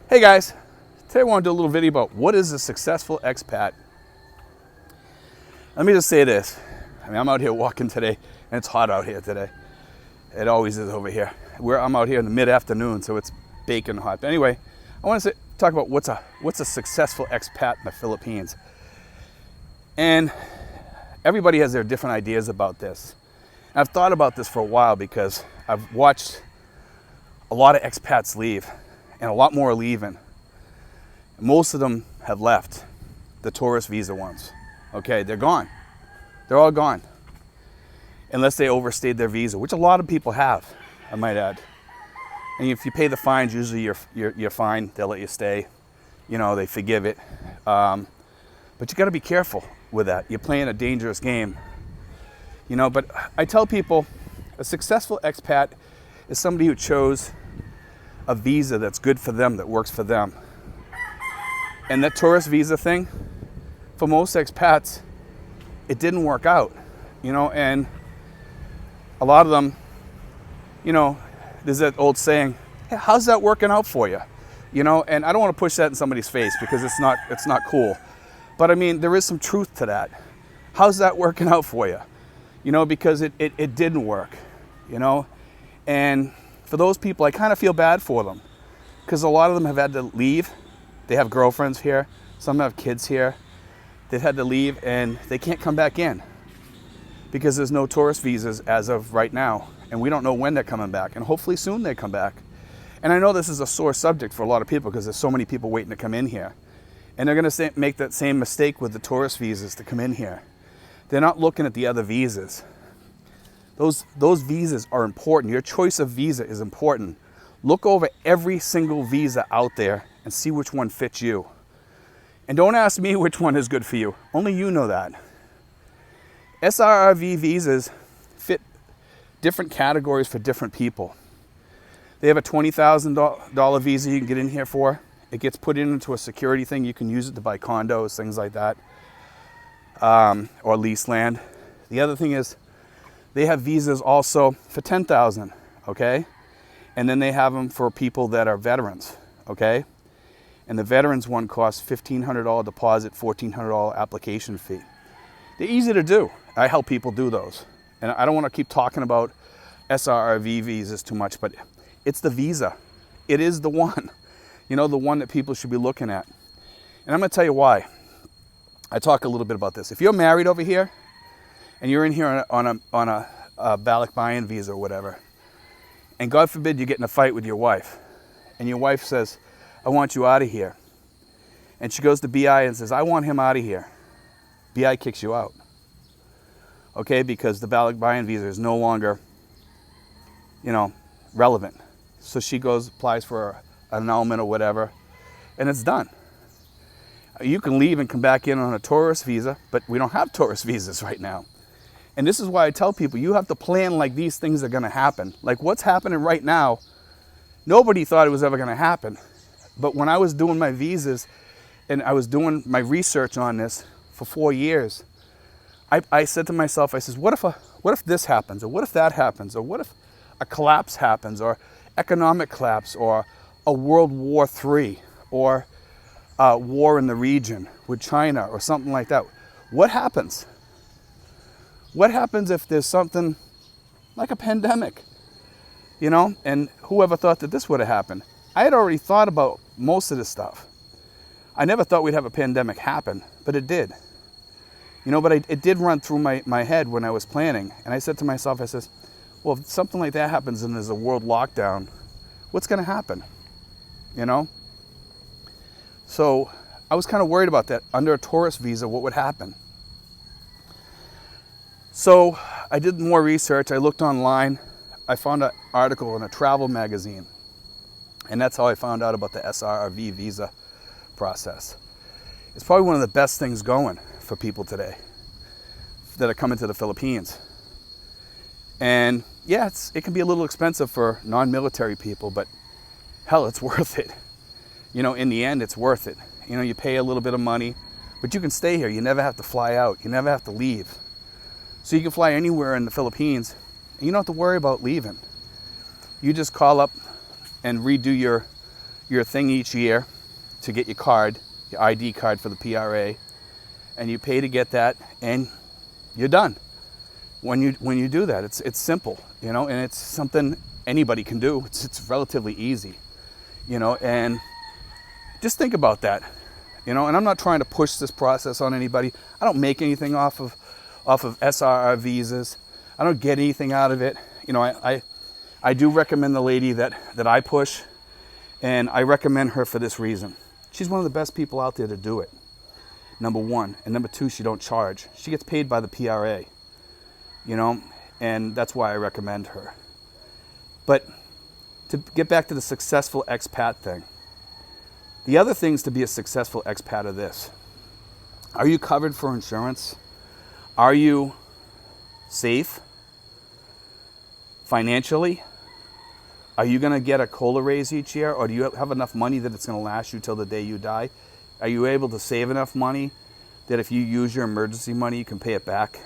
Hey guys, today I want to do a little video about what is a successful expat. Let me just say this. I'm out here walking today and it's hot out here today. It always is over here. I'm out here in the mid-afternoon, so it's baking hot. But anyway, I want to talk about what's a successful expat in the Philippines. And everybody has their different ideas about this. And I've thought about this for a while because I've watched a lot of expats leave. And a lot more are leaving. Most of them have left, the tourist visa ones. Okay, they're gone. They're all gone. Unless they overstayed their visa, which a lot of people have, I might add. And if you pay the fines, usually you're fine. They'll let you stay. You know, they forgive it. But you got to be careful with that. You're playing a dangerous game. You know, but I tell people, a successful expat is somebody who chose a visa that's good for them, that works for them. And that tourist visa thing, for most expats, it didn't work out, you know, and a lot of them, you know, there's that old saying, hey, how's that working out for you? You know, and I don't want to push that in somebody's face because it's not cool. But I mean, there is some truth to that. How's that working out for you? You know, because it didn't work, you know, and for those people, I kind of feel bad for them because a lot of them have had to leave. They have girlfriends here. Some have kids here. They've had to leave and they can't come back in because there's no tourist visas as of right now. And we don't know when they're coming back. And hopefully soon they come back. And I know this is a sore subject for a lot of people because there's so many people waiting to come in here. And they're going to make that same mistake with the tourist visas to come in here. They're not looking at the other visas. Those visas are important. Your choice of visa is important. Look over every single visa out there and see which one fits you. And don't ask me which one is good for you. Only you know that. SRRV visas fit different categories for different people. They have a $20,000 visa you can get in here for. It gets put into a security thing. You can use it to buy condos, things like that, or lease land. The other thing is, they have visas also for $10,000, okay? And then they have them for people that are veterans, okay? And the veterans one costs $1,500 deposit, $1,400 application fee. They're easy to do. I help people do those. And I don't want to keep talking about SRRV visas too much, but it's the visa. It is the one, you know, the one that people should be looking at. And I'm going to tell you why. I talk a little bit about this. If you're married over here, and you're in here on a Balikbayan visa or whatever, and God forbid you get in a fight with your wife, and your wife says, I want you out of here. And she goes to BI and says, I want him out of here. BI kicks you out. Okay, because the Balikbayan visa is no longer, you know, relevant. So she goes, applies for an annulment or whatever, and it's done. You can leave and come back in on a tourist visa, but we don't have tourist visas right now. And this is why I tell people, you have to plan like these things are going to happen. Like what's happening right now, nobody thought it was ever going to happen. But when I was doing my visas and I was doing my research on this for 4 years, I said to myself, I says, what if this happens? Or what if that happens? Or what if a collapse happens? Or economic collapse? Or a World War III? Or a war in the region with China or something like that? What happens? What happens if there's something like a pandemic, you know? And whoever thought that this would have happened? I had already thought about most of this stuff. I never thought we'd have a pandemic happen, but it did. You know, but it did run through my head when I was planning. And I said to myself, I says, well, if something like that happens and there's a world lockdown, what's going to happen? You know? So I was kind of worried about that. Under a tourist visa, what would happen? So I did more research. I looked online. I found an article in a travel magazine. And that's how I found out about the SRRV visa process. It's probably one of the best things going for people today that are coming to the Philippines. And yeah, it can be a little expensive for non-military people, but hell, it's worth it. You know, in the end, it's worth it. You know, you pay a little bit of money, but you can stay here. You never have to fly out. You never have to leave. So you can fly anywhere in the Philippines, and you don't have to worry about leaving. You just call up and redo your thing each year to get your card, your ID card for the PRA, and you pay to get that, and you're done. When you do that, it's simple, you know, and it's something anybody can do. It's relatively easy, you know, and just think about that, you know. And I'm not trying to push this process on anybody. I don't make anything off of SRR visas. I don't get anything out of it. You know, I do recommend the lady that I push, and I recommend her for this reason. She's one of the best people out there to do it, number one. And number two, she don't charge. She gets paid by the PRA, you know, and that's why I recommend her. But to get back to the successful expat thing, the other things to be a successful expat are this. Are you covered for insurance? Are you safe financially? Are you going to get a COLA raise each year, or do you have enough money that it's going to last you till the day you die? Are you able to save enough money that if you use your emergency money, you can pay it back?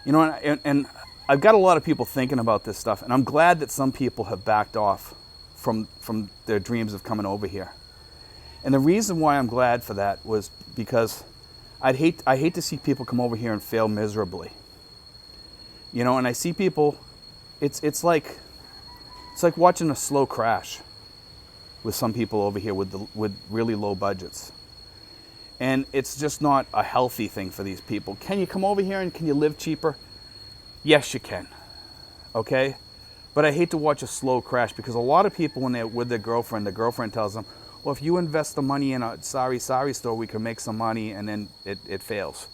You know, and I've got a lot of people thinking about this stuff, and I'm glad that some people have backed off from their dreams of coming over here. And the reason why I'm glad for that was because I hate to see people come over here and fail miserably. You know, and I see people, it's like watching a slow crash with some people over here with really low budgets. And it's just not a healthy thing for these people. Can you come over here and can you live cheaper? Yes, you can. Okay? But I hate to watch a slow crash, because a lot of people, when they're with their girlfriend, the girlfriend tells them, well, if you invest the money in a sari store, we can make some money, and then it fails.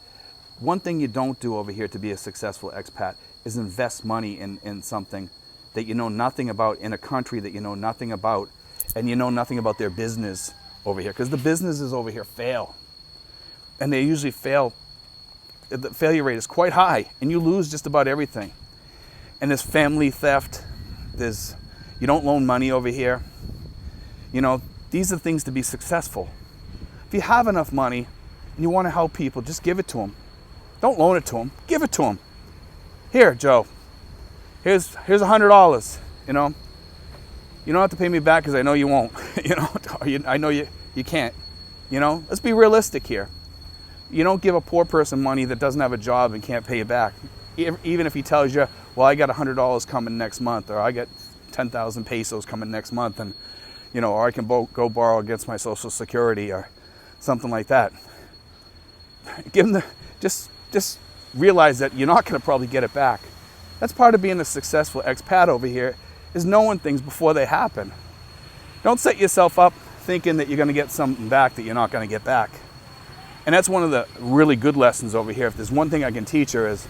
One thing you don't do over here to be a successful expat is invest money in something that you know nothing about, in a country that you know nothing about, and you know nothing about their business over here, because the businesses over here fail. And they usually fail. The failure rate is quite high, and you lose just about everything. And there's family theft. You don't loan money over here. You know, these are things to be successful. If you have enough money and you want to help people, just give it to them. Don't loan it to them. Give it to them. Here, Joe. Here's $100. You know, you don't have to pay me back because I know you won't. You know, I know you can't. You know, let's be realistic here. You don't give a poor person money that doesn't have a job and can't pay you back. Even if he tells you, well, I got $100 coming next month, or I got 10,000 pesos coming next month, and you know, or I can go borrow against my Social Security or something like that. Give them just realize that you're not going to probably get it back. That's part of being a successful expat over here, is knowing things before they happen. Don't set yourself up thinking that you're going to get something back that you're not going to get back. And that's one of the really good lessons over here. If there's one thing I can teach her, is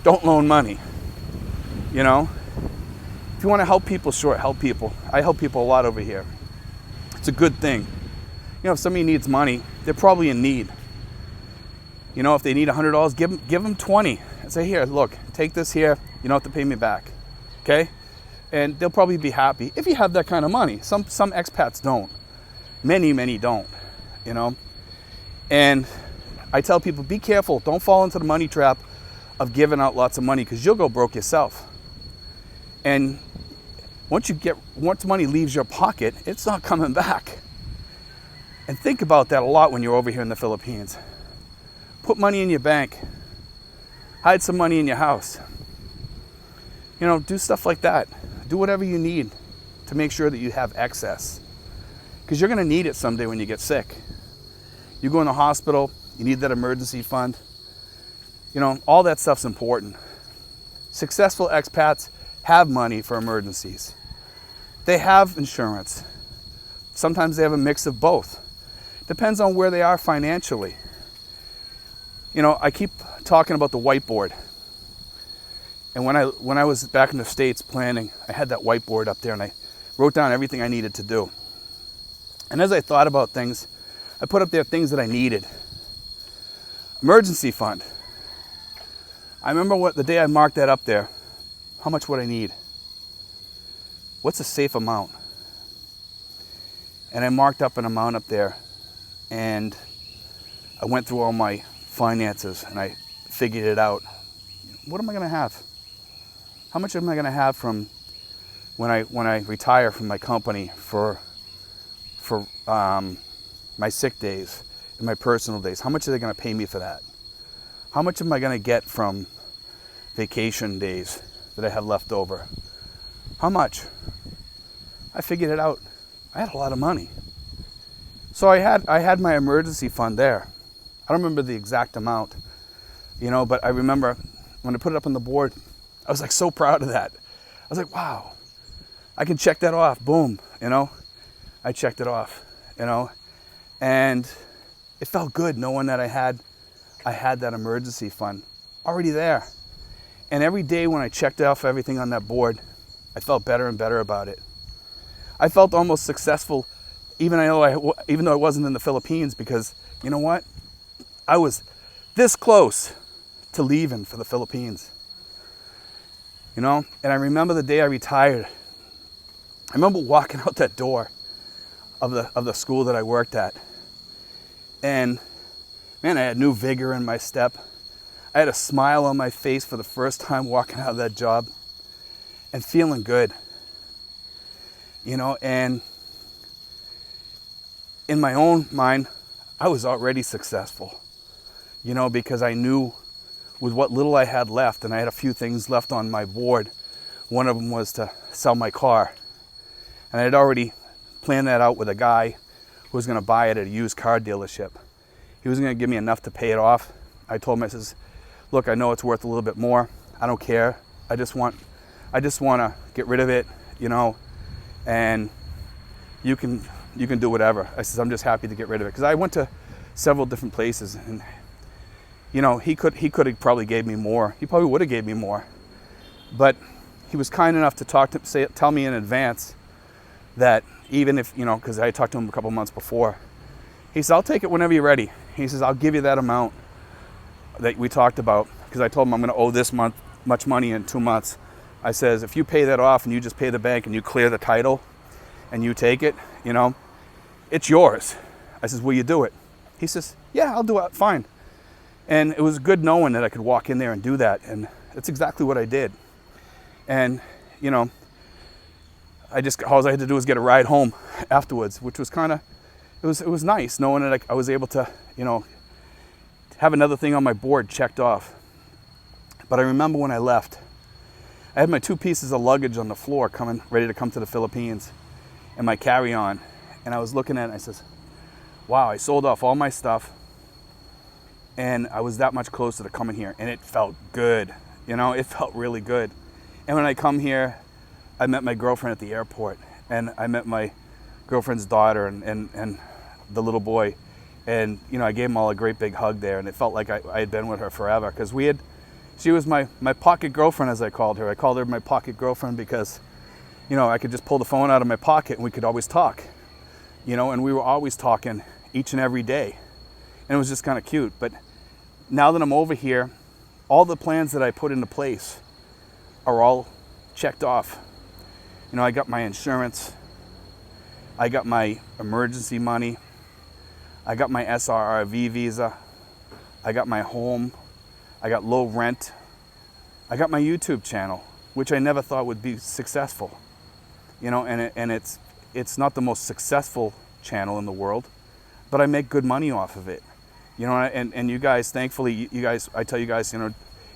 don't loan money. You know, if you want to help people, sure, help people. I help people a lot over here. It's a good thing. You know, if somebody needs money, they're probably in need. You know, if they need $100, give them 20 and say, here, look, take this here. You don't have to pay me back. Okay? And they'll probably be happy if you have that kind of money. Some expats don't. Many don't. You know? And I tell people, be careful. Don't fall into the money trap of giving out lots of money, because you'll go broke yourself. And once money leaves your pocket, it's not coming back. And think about that a lot when you're over here in the Philippines. Put money in your bank. Hide some money in your house. You know, do stuff like that. Do whatever you need to make sure that you have excess. Because you're going to need it someday when you get sick. You go in the hospital, you need that emergency fund. You know, all that stuff's important. Successful expats have money for emergencies. They have insurance. Sometimes they have a mix of both. Depends on where they are financially. You know, I keep talking about the whiteboard. And when I was back in the States planning, I had that whiteboard up there and I wrote down everything I needed to do. And as I thought about things, I put up there things that I needed. Emergency fund. I remember the day I marked that up there, how much would I need? What's a safe amount? And I marked up an amount up there, and I went through all my finances and I figured it out. What am I going to have? How much am I going to have from when I retire from my company for my sick days and my personal days. How much are they going to pay me for that? How much am I going to get from vacation days that I have left over? How much? I figured it out. I had a lot of money. So I had my emergency fund there. I don't remember the exact amount, but I remember when I put it up on the board, I was like so proud of that. I was like, wow, I can check that off. Boom, I checked it off, and it felt good knowing that I had that emergency fund already there. And every day when I checked off everything on that board, I felt better and better about it. I felt almost successful, even though I wasn't in the Philippines, because you know what? I was this close to leaving for the Philippines. And I remember the day I retired. I remember walking out that door of the school that I worked at. And man, I had new vigor in my step. I had a smile on my face for the first time walking out of that job and feeling good. And in my own mind, I was already successful, because I knew with what little I had left, and I had a few things left on my board. One of them was to sell my car. And I had already planned that out with a guy who was going to buy it at a used car dealership. He was going to give me enough to pay it off. I told him, I says, look, I know it's worth a little bit more. I don't care. I just want to get rid of it, and you can do whatever. I says, I'm just happy to get rid of it. Because I went to several different places, and he could have probably gave me more. He probably would have gave me more. But he was kind enough to tell me in advance that even if, because I talked to him a couple months before, he said, I'll take it whenever you're ready. He says, I'll give you that amount that we talked about, because I told him I'm going to owe this much money in 2 months. I says, if you pay that off and you just pay the bank and you clear the title and you take it, it's yours. I says, will you do it? He says, yeah, I'll do it, fine. And it was good knowing that I could walk in there and do that, and that's exactly what I did. And all I had to do was get a ride home afterwards, which was it was nice knowing that I was able to, have another thing on my board checked off. But I remember when I left, I had my 2 pieces of luggage on the floor ready to come to the Philippines, and my carry-on. And I was looking at it and I says, wow, I sold off all my stuff, and I was that much closer to coming here, and it felt good. It felt really good. And when I come here, I met my girlfriend at the airport, and I met my girlfriend's daughter and the little boy. And, I gave them all a great big hug there, and it felt like I had been with her forever, because she was my pocket girlfriend, as I called her. I called her my pocket girlfriend because, I could just pull the phone out of my pocket and we could always talk, and we were always talking each and every day. And it was just kind of cute. But now that I'm over here, all the plans that I put into place are all checked off. I got my insurance, I got my emergency money, I got my SRRV visa, I got my home, I got low rent, I got my YouTube channel, which I never thought would be successful. And it's not the most successful channel in the world, but I make good money off of it. And you guys, thankfully, I tell you guys,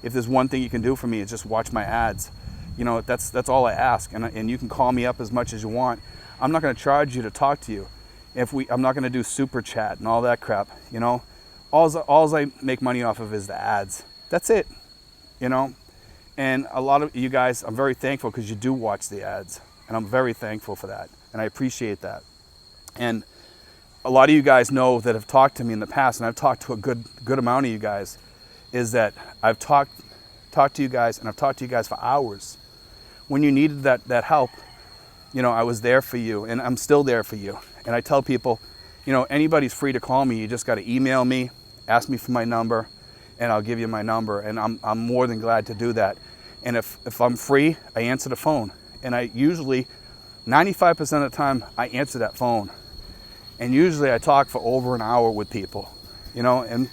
if there's one thing you can do for me, is just watch my ads. That's all I ask. And you can call me up as much as you want. I'm not going to charge you to talk to you. I'm not going to do super chat and all that crap. All I make money off of is the ads. That's it. And a lot of you guys, I'm very thankful because you do watch the ads, and I'm very thankful for that, and I appreciate that. And a lot of you guys know that have talked to me in the past, and I've talked to a good amount of you guys, is that I've talked to you guys, and I've talked to you guys for hours. When you needed that help, I was there for you, and I'm still there for you. And I tell people, anybody's free to call me. You just got to email me, ask me for my number, and I'll give you my number. And I'm more than glad to do that. And if I'm free, I answer the phone. And I usually, 95% of the time, I answer that phone. And usually I talk for over an hour with people, and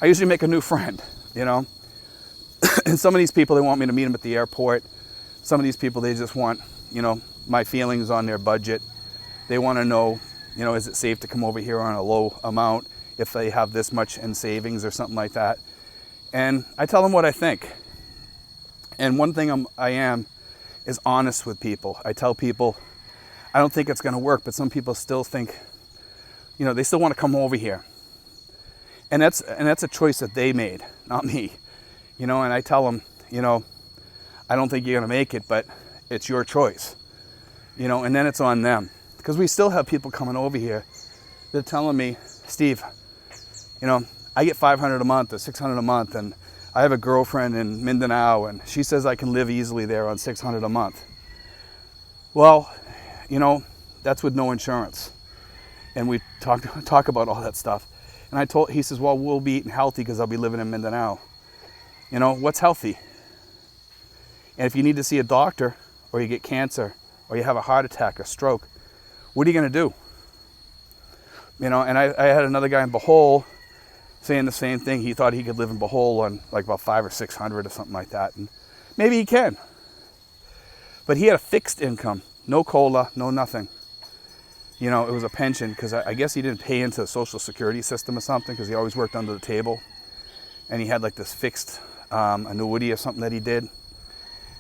I usually make a new friend, And some of these people, they want me to meet them at the airport. Some of these people, they just want, my feelings on their budget. They want to know, You know, is it safe to come over here on a low amount if they have this much in savings or something like that? And I tell them what I think. And one thing I am is honest with people. I tell people, I don't think it's going to work, but some people still think, you know, they still want to come over here. And that's a choice that they made, not me. You know, and I tell them, you know, I don't think you're going to make it, but it's your choice. You know, and then it's on them. Because we still have people coming over here. They're telling me, Steve, you know, I get $500 a month or $600 a month, and I have a girlfriend in Mindanao, and she says I can live easily there on $600 a month. Well, you know, that's with no insurance. And we talk about all that stuff. And he says, well, we'll be eating healthy because I'll be living in Mindanao. You know, what's healthy? And if you need to see a doctor, or you get cancer, or you have a heart attack or stroke, what are you going to do? You know, and I had another guy in Bohol saying the same thing. He thought he could live in Bohol on like about $500 or $600 or something like that. And maybe he can. But he had a fixed income, no COLA, no nothing. You know, it was a pension because I guess he didn't pay into the Social Security system or something because he always worked under the table. And he had like this fixed annuity or something that he did.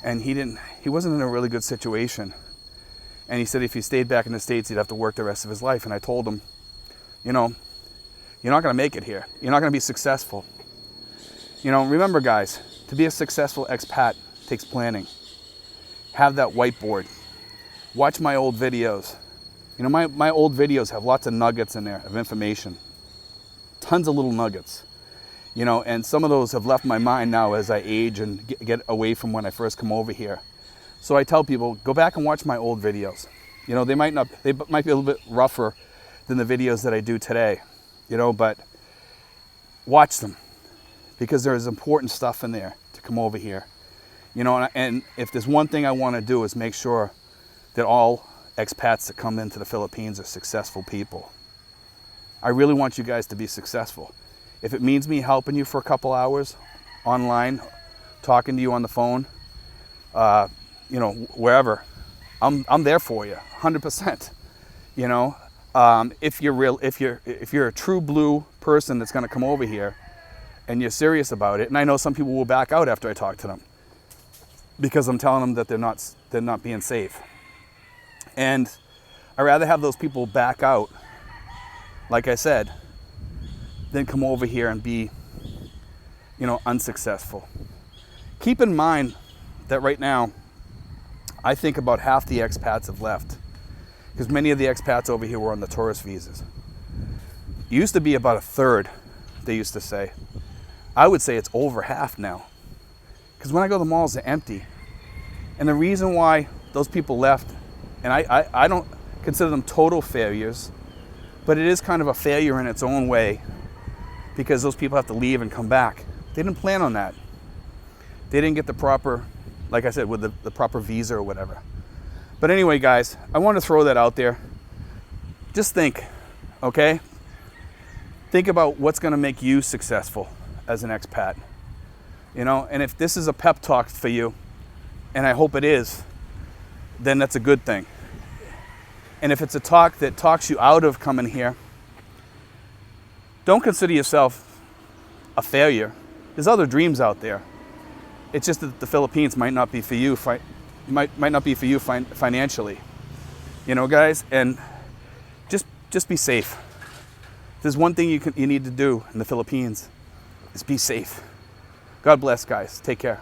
And he wasn't in a really good situation. And he said if he stayed back in the States, he'd have to work the rest of his life. And I told him, you know, you're not going to make it here. You're not going to be successful. You know, remember guys, to be a successful expat takes planning. Have that whiteboard. Watch my old videos. You know, my old videos have lots of nuggets in there of information. Tons of little nuggets. You know, and some of those have left my mind now as I age and get away from when I first come over here. So I tell people, go back and watch my old videos. You know, they might be a little bit rougher than the videos that I do today, you know, but watch them because there's important stuff in there to come over here. You know, and if there's one thing I want to do is make sure that all expats that come into the Philippines are successful people. I really want you guys to be successful. If it means me helping you for a couple hours online, talking to you on the phone, you know, wherever, I'm there for you, 100%. You know, if you're a true blue person that's going to come over here, and you're serious about it, and I know some people will back out after I talk to them, because I'm telling them that they're not being safe, and I'd rather have those people back out, like I said, than come over here and be, you know, unsuccessful. Keep in mind that right now, I think about half the expats have left because many of the expats over here were on the tourist visas. It used to be about a third, they used to say. I would say it's over half now because when I go to the malls, they're empty. And the reason why those people left, and I don't consider them total failures, but it is kind of a failure in its own way because those people have to leave and come back. They didn't plan on that. They didn't get the proper, like I said, with the proper visa or whatever. But anyway, guys, I want to throw that out there. Just think, okay? Think about what's going to make you successful as an expat. You know, and if this is a pep talk for you, and I hope it is, then that's a good thing. And if it's a talk that talks you out of coming here, don't consider yourself a failure. There's other dreams out there. It's just that the Philippines might not be for you, might not be for you financially. You know, guys, and just be safe. If there's one thing you need to do in the Philippines, is be safe. God bless, guys. Take care.